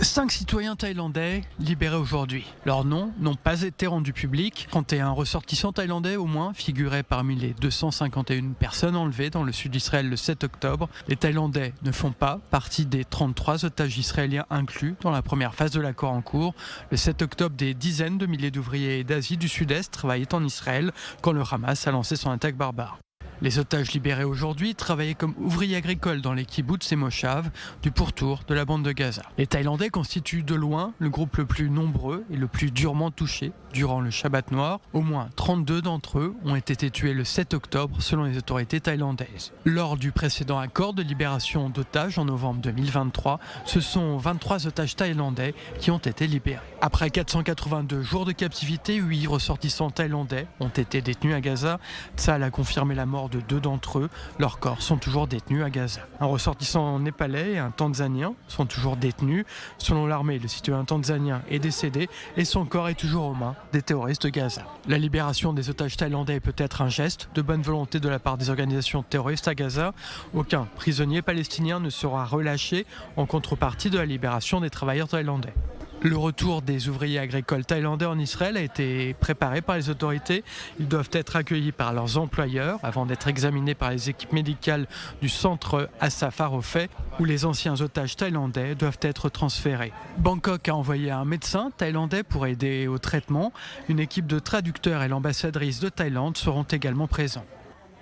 5 citoyens thaïlandais libérés aujourd'hui. Leurs noms n'ont pas été rendus publics. 31 ressortissants thaïlandais au moins figuraient parmi les 251 personnes enlevées dans le sud d'Israël le 7 octobre. Les Thaïlandais ne font pas partie des 33 otages israéliens inclus dans la première phase de l'accord en cours. Le 7 octobre, des dizaines de milliers d'ouvriers d'Asie du Sud-Est travaillaient en Israël quand le Hamas a lancé son attaque barbare. Les otages libérés aujourd'hui travaillaient comme ouvriers agricoles dans les kibboutz et moshav du pourtour de la bande de Gaza. Les Thaïlandais constituent de loin le groupe le plus nombreux et le plus durement touché durant le Shabbat noir. Au moins 32 d'entre eux ont été tués le 7 octobre selon les autorités thaïlandaises. Lors du précédent accord de libération d'otages en novembre 2023, ce sont 23 otages thaïlandais qui ont été libérés. Après 482 jours de captivité, 8 ressortissants thaïlandais ont été détenus à Gaza. Tsahal a confirmé la mort de 2 d'entre eux. Leurs corps sont toujours détenus à Gaza. Un ressortissant népalais et un tanzanien sont toujours détenus. Selon l'armée, le citoyen tanzanien est décédé et son corps est toujours aux mains des terroristes de Gaza. La libération des otages thaïlandais peut être un geste de bonne volonté de la part des organisations terroristes à Gaza. Aucun prisonnier palestinien ne sera relâché en contrepartie de la libération des travailleurs thaïlandais. Le retour des ouvriers agricoles thaïlandais en Israël a été préparé par les autorités. Ils doivent être accueillis par leurs employeurs avant d'être examinés par les équipes médicales du centre Assaf Harofeh où les anciens otages thaïlandais doivent être transférés. Bangkok a envoyé un médecin thaïlandais pour aider au traitement. Une équipe de traducteurs et l'ambassadrice de Thaïlande seront également présents.